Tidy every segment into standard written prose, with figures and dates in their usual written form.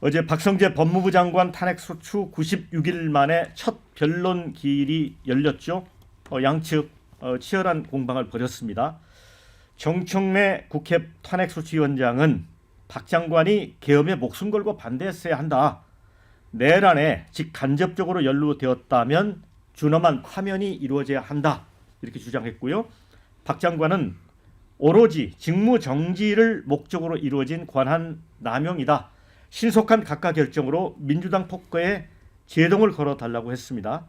어제 박성재 법무부 장관 탄핵 소추 96일 만에 첫 변론 기일이 열렸죠. 양측 치열한 공방을 벌였습니다. 정청래 국회 탄핵소추위원장은 박 장관이 계엄에 목숨 걸고 반대했어야 한다. 내란에 직간접적으로 연루되었다면 준엄한 파면이 이루어져야 한다. 이렇게 주장했고요. 박 장관은 오로지 직무 정지를 목적으로 이루어진 권한 남용이다. 신속한 각하 결정으로 민주당 폭거에 제동을 걸어달라고 했습니다.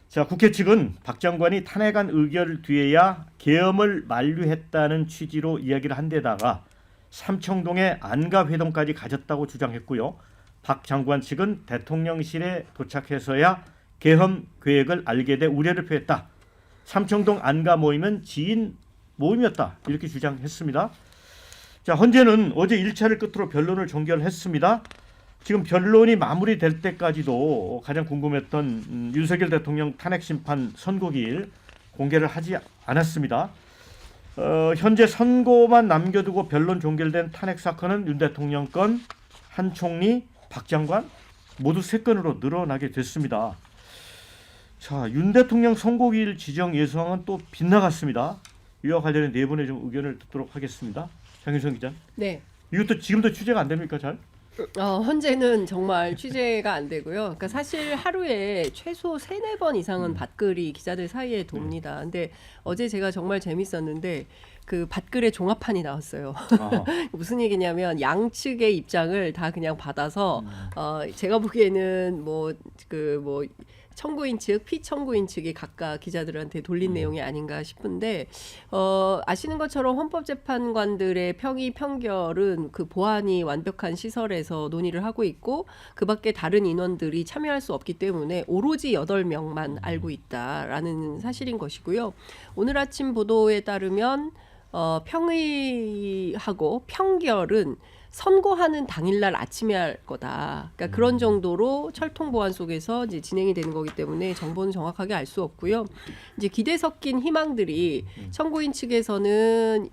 자, 국회 측은 박 장관이 탄핵안 의결 뒤에야 계엄을 만류했다는 취지로 이야기를 한 데다가 삼청동에 안가 회동까지 가졌다고 주장했고요. 박 장관 측은 대통령실에 도착해서야 계엄 계획을 알게 돼 우려를 표했다. 삼청동 안가 모임은 지인 모임이었다. 이렇게 주장했습니다. 자, 헌재는 어제 1차를 끝으로 변론을 종결했습니다. 지금 변론이 마무리될 때까지도 가장 궁금했던 윤석열 대통령 탄핵 심판 선고기일 공개를 하지 않았습니다. 현재 선고만 남겨두고 변론 종결된 탄핵 사건은 윤 대통령 건, 한 총리, 박 장관 모두 3건으로 늘어나게 됐습니다. 자, 윤 대통령 선고기일 지정 예상은 또 빗나갔습니다. 이와 관련해 네 분의 좀 의견을 듣도록 하겠습니다. 장윤선 기자. 네. 이것도 지금도 취재가 안 됩니까, 잘? 현재는 정말 취재가 안 되고요. 그러니까 사실 하루에 최소 3-4번 이상은 밭글이 기자들 사이에 돕니다. 근데 어제 제가 정말 재밌었는데 그 밭글의 종합판이 나왔어요. 무슨 얘기냐면 양측의 입장을 다 그냥 받아서 제가 보기에는 뭐 청구인 측, 피청구인 측이 각각 기자들한테 돌린 내용이 아닌가 싶은데 아시는 것처럼 헌법재판관들의 평의 평결은 그 보안이 완벽한 시설에서 논의를 하고 있고 그 밖에 다른 인원들이 참여할 수 없기 때문에 오로지 8명만 알고 있다라는 사실인 것이고요. 오늘 아침 보도에 따르면 평의하고 평결은 선고하는 당일날 아침에 할 거다. 그러니까 그런 정도로 철통 보안 속에서 이제 진행이 되는 거기 때문에 정보는 정확하게 알 수 없고요. 이제 기대 섞인 희망들이 청구인 측에서는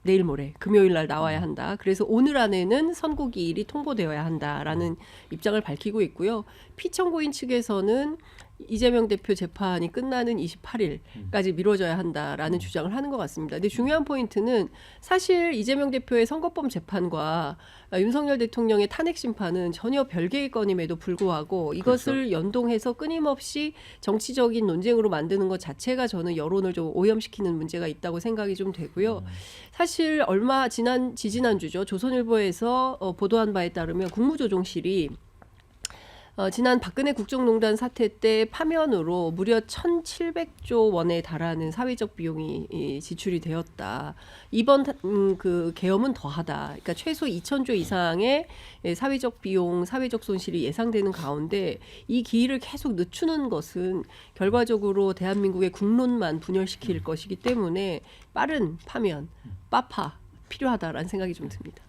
내일 모레 금요일 날 나와야 한다. 그래서 오늘 안에는 선고 기일이 통보되어야 한다라는 입장을 밝히고 있고요. 피청구인 측에서는 이재명 대표 재판이 끝나는 28일까지 미뤄져야 한다라는 주장을 하는 것 같습니다. 근데 중요한 포인트는 사실 이재명 대표의 선거법 재판과 윤석열 대통령의 탄핵 심판은 전혀 별개의 건임에도 불구하고 이것을 그렇죠. 연동해서 연동해서 끊임없이 정치적인 논쟁으로 만드는 것 자체가 저는 여론을 좀 오염시키는 문제가 있다고 생각이 좀 되고요. 사실 얼마 지지난주죠. 조선일보에서 보도한 바에 따르면 국무조정실이 지난 박근혜 국정농단 사태 때 파면으로 무려 1,700조 원에 달하는 사회적 비용이 지출이 되었다. 이번 그 계엄은 더하다. 그러니까 최소 2,000조 이상의 사회적 비용, 사회적 손실이 예상되는 가운데 이 기일을 계속 늦추는 것은 결과적으로 대한민국의 국론만 분열시킬 것이기 때문에 빠른 파면, 빠파 필요하다라는 생각이 좀 듭니다.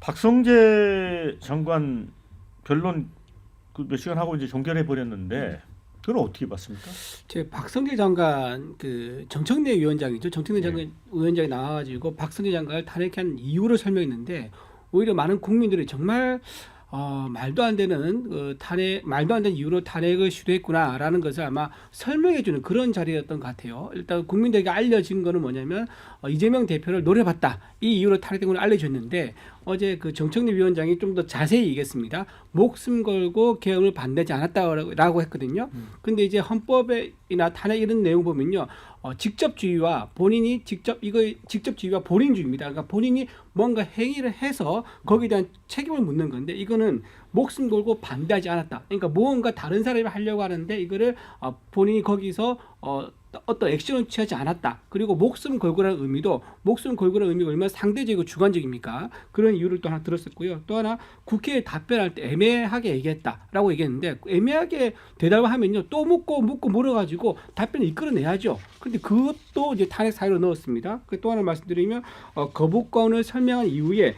박성재 장관 변론 몇 시간 하고 이제 종결해 버렸는데 그걸 어떻게 봤습니까? 제 박성재 장관 그 정청래 위원장이죠. 정청래 장관 위원장이 나와가지고 박성재 장관을 탄핵한 이유를 설명했는데 오히려 많은 국민들이 정말 말도 안 되는 말도 안 되는 이유로 탄핵을 시도했구나라는 것을 아마 설명해주는 그런 자리였던 것 같아요. 일단 국민들에게 알려진 거는 뭐냐면 이재명 대표를 노려봤다 이 이유로 탄핵된 걸 알려줬는데 어제 그 정청래 위원장이 좀 더 자세히 얘기했습니다. 목숨 걸고 계엄을 반대하지 않았다라고 했거든요. 근데 이제 헌법이나 탄핵 이런 내용 보면요. 직접주의와 본인이 직접주의와 본인주의입니다. 그러니까 본인이 뭔가 행위를 해서 거기에 대한 책임을 묻는 건데 이거는 목숨 걸고 반대하지 않았다. 그러니까 무언가 다른 사람이 하려고 하는데 이거를 본인이 거기서 어떤 액션을 취하지 않았다. 그리고 목숨 걸고라는 의미가 얼마나 상대적이고 주관적입니까? 그런 이유를 또 하나 들었었고요. 또 하나 국회에 답변할 때 애매하게 얘기했다라고 얘기했는데 애매하게 대답을 하면요. 또 묻고 물어가지고 답변을 이끌어내야죠. 그런데 그것도 이제 탄핵 사유로 넣었습니다. 또 하나 말씀드리면 거부권을 설명한 이후에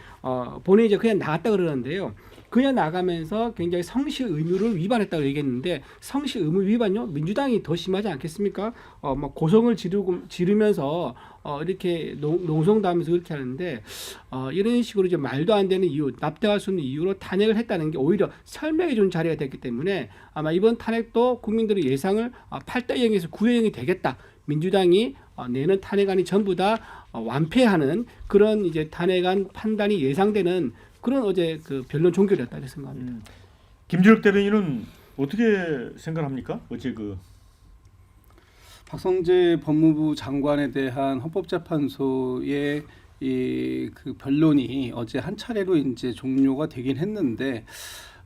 본인이 이제 그냥 나갔다 그러는데요. 그냥 나가면서 굉장히 성시 의무를 위반했다고 얘기했는데 성시 의무 위반요 민주당이 더 심하지 않겠습니까? 막 고성을 지르면서 이렇게 농성하면서 그렇게 하는데 이런 식으로 이제 말도 안 되는 이유, 납득할 수 없는 이유로 탄핵을 했다는 게 오히려 설명해 준 자리가 됐기 때문에 아마 이번 탄핵도 국민들의 예상을 8대 0에서 9대 0이 되겠다. 민주당이 내는 탄핵안이 전부 다 완패하는 그런 이제 탄핵안 판단이 예상되는 그런 어제 그 변론 종결이었다 이렇게 생각합니다. 김준혁 대변인은 어떻게 생각합니까? 어제 그 박성재 법무부 장관에 대한 헌법재판소의 그 변론이 어제 한 차례로 이제 종료가 되긴 했는데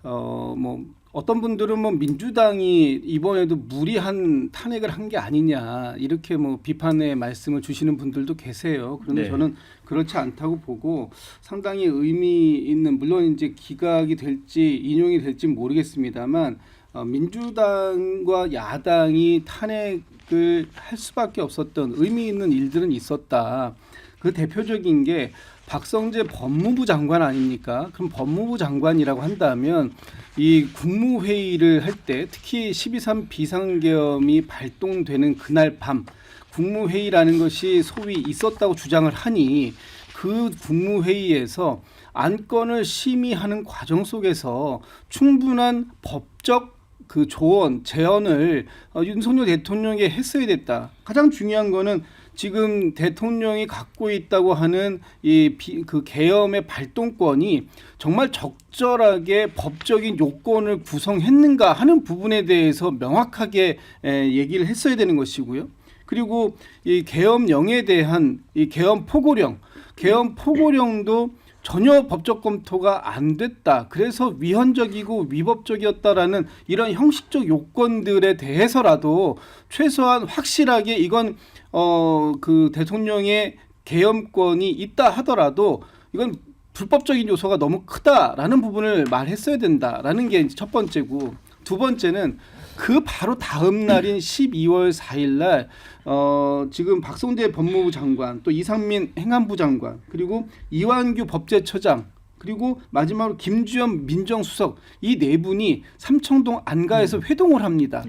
뭐 어떤 분들은 뭐 민주당이 이번에도 무리한 탄핵을 한 게 아니냐 이렇게 뭐 비판의 말씀을 주시는 분들도 계세요. 그런데 네. 저는 그렇지 않다고 보고 상당히 의미 있는, 물론 이제 기각이 될지 인용이 될지 모르겠습니다만 민주당과 야당이 탄핵을 할 수밖에 없었던 의미 있는 일들은 있었다. 그 대표적인 게 박성재 법무부 장관 아닙니까? 그럼 법무부 장관이라고 한다면 이 국무회의를 할 때 특히 12.3 비상계엄이 발동되는 그날 밤 국무회의라는 것이 소위 있었다고 주장을 하니 그 국무회의에서 안건을 심의하는 과정 속에서 충분한 법적 그 조언, 제언을 윤석열 대통령에게 했어야 됐다. 가장 중요한 거는 지금 대통령이 갖고 있다고 하는 그 계엄의 발동권이 정말 적절하게 법적인 요건을 구성했는가 하는 부분에 대해서 명확하게 얘기를 했어야 되는 것이고요. 그리고 이 계엄령에 대한 이 계엄 포고령도 전혀 법적 검토가 안 됐다. 그래서 위헌적이고 위법적이었다라는 이런 형식적 요건들에 대해서라도 최소한 확실하게 이건 그 대통령의 계엄권이 있다 하더라도 이건 불법적인 요소가 너무 크다라는 부분을 말했어야 된다라는 게 첫 번째고, 두 번째는 그 바로 다음 날인 12월 4일 날 지금 박성재 법무부 장관, 또 이상민 행안부 장관, 그리고 이완규 법제처장, 그리고 마지막으로 김주현 민정수석, 이 네 분이 삼청동 안가에서 회동을 합니다.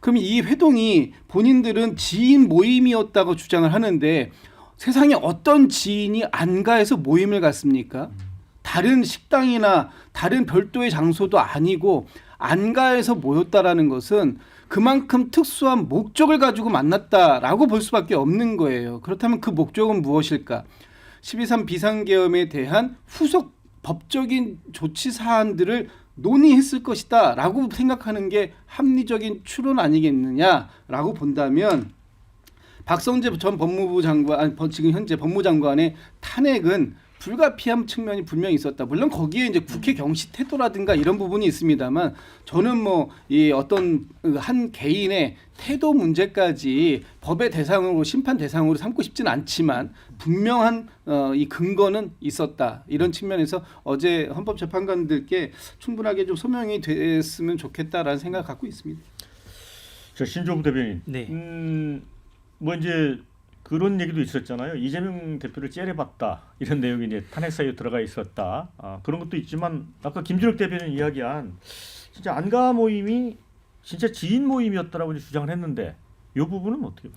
그럼 이 회동이 본인들은 지인 모임이었다고 주장을 하는데 세상에 어떤 지인이 안가에서 모임을 갖습니까? 다른 식당이나 다른 별도의 장소도 아니고 안가에서 모였다라는 것은 그만큼 특수한 목적을 가지고 만났다라고 볼 수밖에 없는 거예요. 그렇다면 그 목적은 무엇일까? 12.3 비상계엄에 대한 후속 법적인 조치 사안들을 논의했을 것이다 라고 생각하는 게 합리적인 추론 아니겠느냐라고 본다면 박성재 전 법무부 장관, 지금 현재 법무장관의 탄핵은 불가피한 측면이 분명히 있었다. 물론 거기에 이제 국회 경시 태도라든가 이런 부분이 있습니다만 저는 뭐 이 어떤 한 개인의 태도 문제까지 법의 대상으로, 심판 대상으로 삼고 싶지는 않지만 분명한 이 근거는 있었다. 이런 측면에서 어제 헌법재판관들께 충분하게 좀 소명이 됐으면 좋겠다라는 생각을 갖고 있습니다. 저 신조부 대변인, 네. 뭐 이제 그런 얘기도 있었잖아요. 이재명 대표를 째려봤다, 이런 내용이 이제 탄핵 사유에 들어가 있었다. 그런 것도 있지만 아까 김준혁 대변인 이야기한 진짜 안가 모임이 진짜 지인 모임이었다라고 주장을 했는데 이 부분은 어떻게 봐요?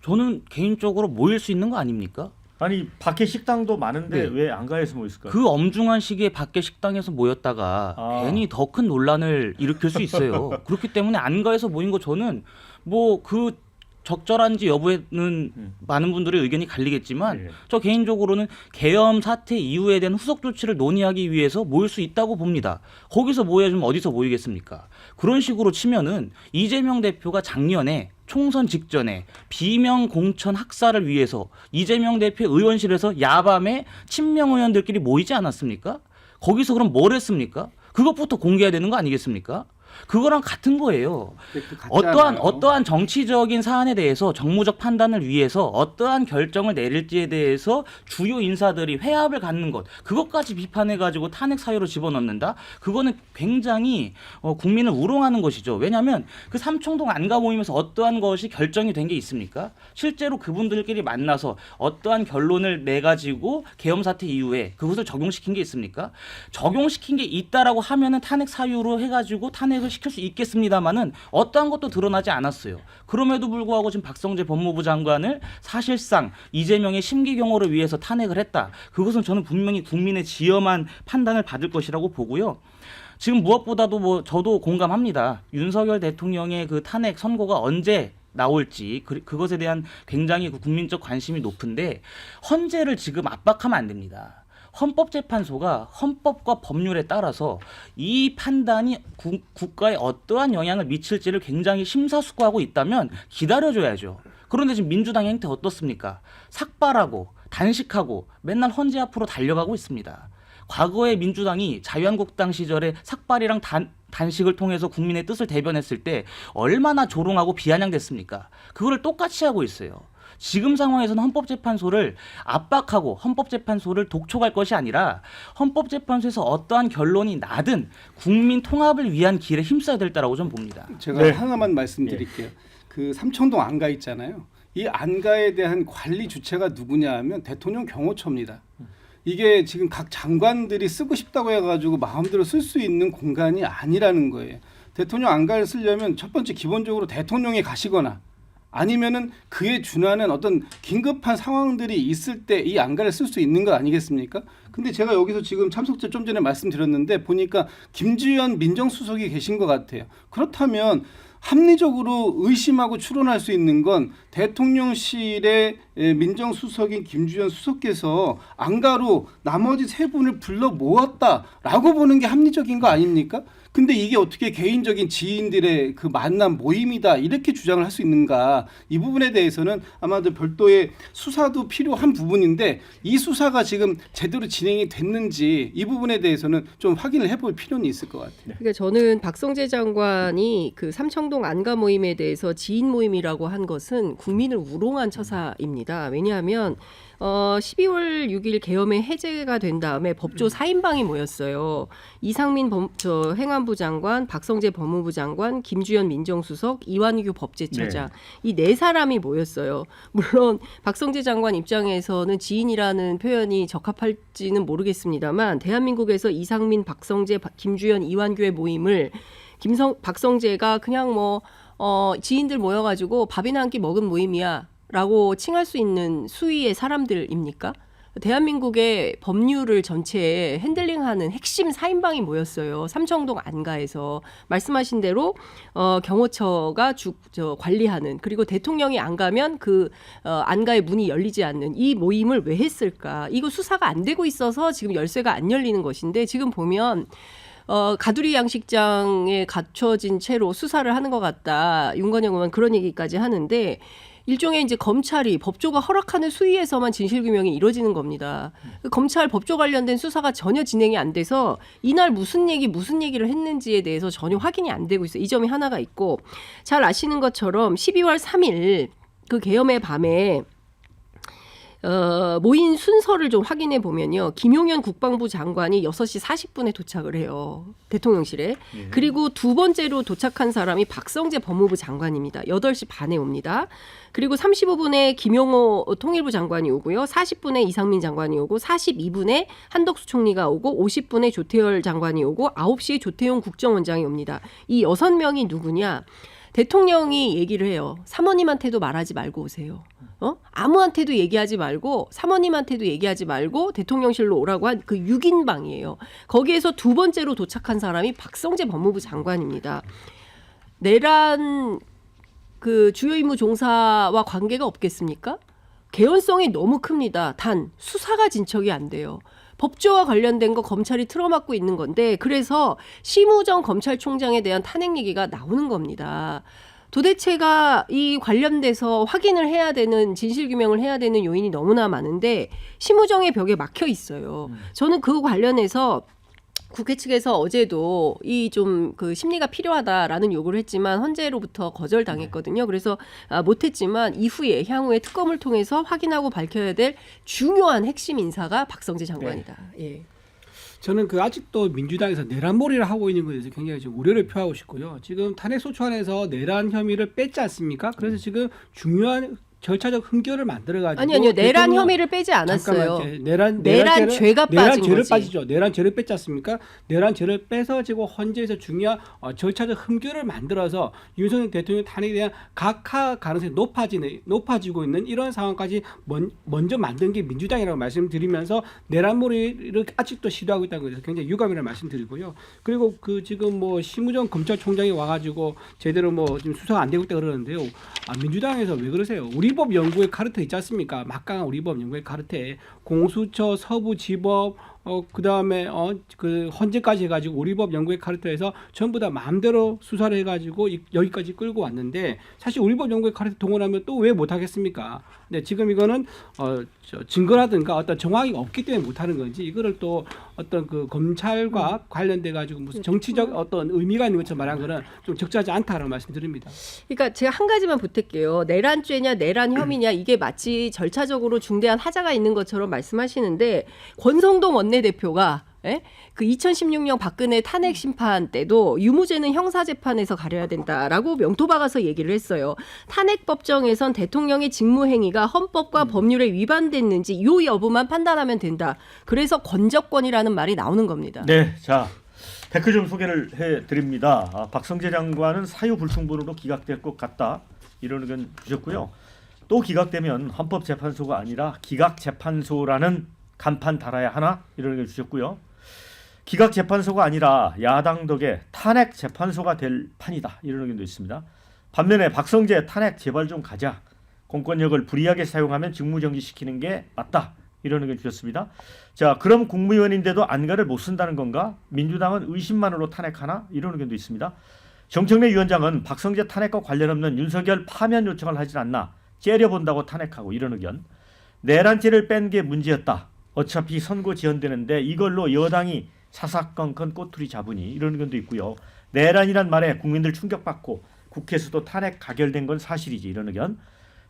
저는 개인적으로 모일 수 있는 거 아닙니까? 아니 밖에 식당도 많은데 네. 왜 안가에서 모였을까요? 그 엄중한 시기에 밖에 식당에서 모였다가 괜히 더 큰 논란을 일으킬 수 있어요. 그렇기 때문에 안가에서 모인 거 저는 뭐 그 적절한지 여부에는 많은 분들의 의견이 갈리겠지만 네. 저 개인적으로는 계엄 사태 이후에 대한 후속 조치를 논의하기 위해서 모일 수 있다고 봅니다. 거기서 모여주면 어디서 모이겠습니까? 그런 식으로 치면은 이재명 대표가 작년에 총선 직전에 비명 공천 학살을 위해서 이재명 대표 의원실에서 야밤에 친명 의원들끼리 모이지 않았습니까? 거기서 그럼 뭘 했습니까? 그것부터 공개해야 되는 거 아니겠습니까? 그거랑 같은 거예요. 근데 그 같지 않아요. 어떠한 정치적인 사안에 대해서 정무적 판단을 위해서 어떠한 결정을 내릴지에 대해서 주요 인사들이 회합을 갖는 것, 그것까지 비판해가지고 탄핵 사유로 집어넣는다? 그거는 굉장히 국민을 우롱하는 것이죠. 왜냐하면 그 삼청동 안가 모임에서 어떠한 것이 결정이 된 게 있습니까? 실제로 그분들끼리 만나서 어떠한 결론을 내가지고 계엄 사태 이후에 그것을 적용시킨 게 있습니까? 적용시킨 게 있다라고 하면은 탄핵 사유로 해가지고 탄핵을 시킬 수 있겠습니다만은 어떠한 것도 드러나지 않았어요. 그럼에도 불구하고 지금 박성재 법무부 장관을 사실상 이재명의 심기 경호를 위해서 탄핵을 했다. 그것은 저는 분명히 국민의 지엄한 판단을 받을 것이라고 보고요. 지금 무엇보다도 저도 공감합니다. 윤석열 대통령의 그 탄핵 선고가 언제 나올지 그것에 대한 굉장히 국민적 관심이 높은데 헌재를 지금 압박하면 안 됩니다. 헌법재판소가 헌법과 법률에 따라서 이 판단이 국가에 어떠한 영향을 미칠지를 굉장히 심사숙고하고 있다면 기다려줘야죠. 그런데 지금 민주당 행태 어떻습니까? 삭발하고 단식하고 맨날 헌재 앞으로 달려가고 있습니다. 과거에 민주당이 자유한국당 시절에 삭발이랑 단식을 통해서 국민의 뜻을 대변했을 때 얼마나 조롱하고 비아냥됐습니까? 그거를 똑같이 하고 있어요. 지금 상황에서는 헌법재판소를 압박하고 헌법재판소를 독촉할 것이 아니라 헌법재판소에서 어떠한 결론이 나든 국민 통합을 위한 길에 힘써야 될 때라고 좀 봅니다. 제가 네. 하나만 말씀드릴게요. 그 삼청동 안가 있잖아요. 이 안가에 대한 관리 주체가 누구냐 하면 대통령 경호처입니다. 이게 지금 각 장관들이 쓰고 싶다고 해가지고 마음대로 쓸 수 있는 공간이 아니라는 거예요. 대통령 안가를 쓰려면 첫 번째 기본적으로 대통령이 가시거나 아니면은 그에 준하는 어떤 긴급한 상황들이 있을 때 이 안가를 쓸 수 있는 거 아니겠습니까? 근데 제가 여기서 지금 참석자 좀 전에 말씀드렸는데 보니까 김주현 민정수석이 계신 것 같아요. 그렇다면 합리적으로 의심하고 추론할 수 있는 건 대통령실의 민정수석인 김주현 수석께서 안가로 나머지 세 분을 불러 모았다라고 보는 게 합리적인 거 아닙니까? 근데 이게 어떻게 개인적인 지인들의 그 만남 모임이다 이렇게 주장을 할 수 있는가? 이 부분에 대해서는 아마도 별도의 수사도 필요한 부분인데 이 수사가 지금 제대로 진행이 됐는지 이 부분에 대해서는 좀 확인을 해볼 필요는 있을 것 같아요. 그러니까 저는 박성재 장관이 그 삼청동 안가 모임에 대해서 지인 모임이라고 한 것은 국민을 우롱한 처사입니다. 왜냐하면 12월 6일 계엄에 해제가 된 다음에 법조 4인방이 모였어요. 이상민 행안부 장관, 박성재 법무부 장관, 김주현 민정수석, 이완규 법제처장 이 네 사람이 모였어요. 물론 박성재 장관 입장에서는 지인이라는 표현이 적합할지는 모르겠습니다만 대한민국에서 이상민, 박성재, 김주현, 이완규의 모임을 박성재가 그냥 지인들 모여가지고 밥이나 한 끼 먹은 모임이야 라고 칭할 수 있는 수위의 사람들입니까? 대한민국의 법률을 전체에 핸들링하는 핵심 4인방이 모였어요. 삼청동 안가에서 말씀하신 대로 경호처가 관리하는 그리고 대통령이 안 가면 그 안가의 문이 열리지 않는 이 모임을 왜 했을까? 이거 수사가 안 되고 있어서 지금 열쇠가 안 열리는 것인데 지금 보면 가두리 양식장에 갖춰진 채로 수사를 하는 것 같다. 윤건영 의원 그런 얘기까지 하는데 일종의 이제 검찰이 법조가 허락하는 수위에서만 진실규명이 이루어지는 겁니다. 검찰 법조 관련된 수사가 전혀 진행이 안 돼서 이날 무슨 얘기를 했는지에 대해서 전혀 확인이 안 되고 있어요. 이 점이 하나가 있고 잘 아시는 것처럼 12월 3일 그 계엄의 밤에 모인 순서를 좀 확인해 보면요. 김용현 국방부 장관이 6시 40분에 도착을 해요. 대통령실에. 그리고 두 번째로 도착한 사람이 박성재 법무부 장관입니다. 8시 반에 옵니다. 그리고 35분에 김용호 통일부 장관이 오고요. 40분에 이상민 장관이 오고 42분에 한덕수 총리가 오고 50분에 조태열 장관이 오고 9시에 조태용 국정원장이 옵니다. 이 6명이 누구냐? 대통령이 얘기를 해요. 사모님한테도 말하지 말고 오세요. 아무한테도 얘기하지 말고 사모님한테도 얘기하지 말고 대통령실로 오라고 한 그 6인방이에요. 거기에서 두 번째로 도착한 사람이 박성재 법무부 장관입니다. 내란 그 주요 임무 종사와 관계가 없겠습니까? 개연성이 너무 큽니다. 단 수사가 진척이 안 돼요. 법조와 관련된 거 검찰이 틀어막고 있는 건데 그래서 심우정 검찰총장에 대한 탄핵 얘기가 나오는 겁니다. 도대체가 이 관련돼서 확인을 해야 되는 진실규명을 해야 되는 요인이 너무나 많은데 심우정의 벽에 막혀 있어요. 저는 그 관련해서 국회 측에서 어제도 이 좀 그 심리가 필요하다라는 요구를 했지만 헌재로부터 거절당했거든요. 그래서 못했지만 이후에 향후에 특검을 통해서 확인하고 밝혀야 될 중요한 핵심 인사가 박성재 장관이다. 예. 저는 그 아직도 민주당에서 내란몰이를 하고 있는 것에 대해서 굉장히 좀 우려를 표하고 싶고요. 지금 탄핵소추안에서 내란 혐의를 뺐지 않습니까? 그래서 지금 중요한 절차적 흔결을 만들어가지고 아니요. 내란 혐의를 빼지 않았어요. 내란 죄가 빠진 죄를 거지. 빠지죠. 내란 죄를 뺐지 않습니까? 내란 죄를 빼서 지금 헌재에서 중요한 절차적 흔결을 만들어서 윤석열 대통령 탄핵에 대한 각하 가능성이 높아지고 있는 이런 상황까지 먼저 만든 게 민주당이라고 말씀드리면서 내란몰이를 아직도 시도하고 있다는 것에서 굉장히 유감이라는 말씀드리고요. 그리고 그 지금 뭐 심우정 검찰총장이 와가지고 제대로 뭐 지금 수사가 안 되고 있다 그러는데요. 민주당에서 왜 그러세요? 우리법 연구의 카르텔 있지 않습니까? 막강한 우리법 연구의 카르텔, 공수처, 서부지법, 그다음에 그 헌재까지 해가지고 우리법 연구의 카르텔에서 전부 다 마음대로 수사를 해가지고 여기까지 끌고 왔는데 사실 우리법 연구의 카르텔 동원하면 또 왜 못하겠습니까? 근데 지금 이거는 증거라든가 어떤 정황이 없기 때문에 못하는 건지 이거를 또 어떤 그 검찰과 관련돼 가지고 무슨 정치적 어떤 의미가 있는 것처럼 말한 거는 좀 적절하지 않다라고 말씀드립니다. 그러니까 제가 한 가지만 보탤게요. 내란죄냐 내란 혐의냐 이게 마치 절차적으로 중대한 하자가 있는 것처럼 말씀하시는데 권성동 원내대표가 그 2016년 박근혜 탄핵 심판 때도 유무죄는 형사재판에서 가려야 된다라고 명토 박아서 얘기를 했어요. 탄핵법정에선 대통령의 직무행위가 헌법과 법률에 위반됐는지 요 여부만 판단하면 된다. 그래서 건적권이라는 말이 나오는 겁니다. 네, 자 댓글 좀 소개를 해드립니다. 박성재 장관은 사유불충분으로 기각될 것 같다 이런 의견 주셨고요. 또 기각되면 헌법재판소가 아니라 기각재판소라는 간판 달아야 하나 이런 의견 주셨고요. 기각재판소가 아니라 야당 덕에 탄핵재판소가 될 판이다 이런 의견도 있습니다. 반면에 박성재 탄핵 제발 좀 가자. 공권력을 불이하게 사용하면 직무정지시키는 게 맞다 이런 의견 주셨습니다. 자, 그럼 국무위원인데도 안가를 못 쓴다는 건가? 민주당은 의심만으로 탄핵하나? 이런 의견도 있습니다. 정청래 위원장은 박성재 탄핵과 관련 없는 윤석열 파면 요청을 하진 않나 째려본다고 탄핵하고 이런 의견. 내란죄를 뺀 게 문제였다. 어차피 선고 지연되는데 이걸로 여당이 사사건건 꼬투리 잡으니 이런 의견도 있고요. 내란이란 말에 국민들 충격받고 국회에서도 탄핵 가결된 건 사실이지 이런 의견.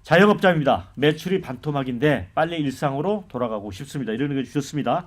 자영업자입니다. 매출이 반토막인데 빨리 일상으로 돌아가고 싶습니다. 이런 의견 주셨습니다.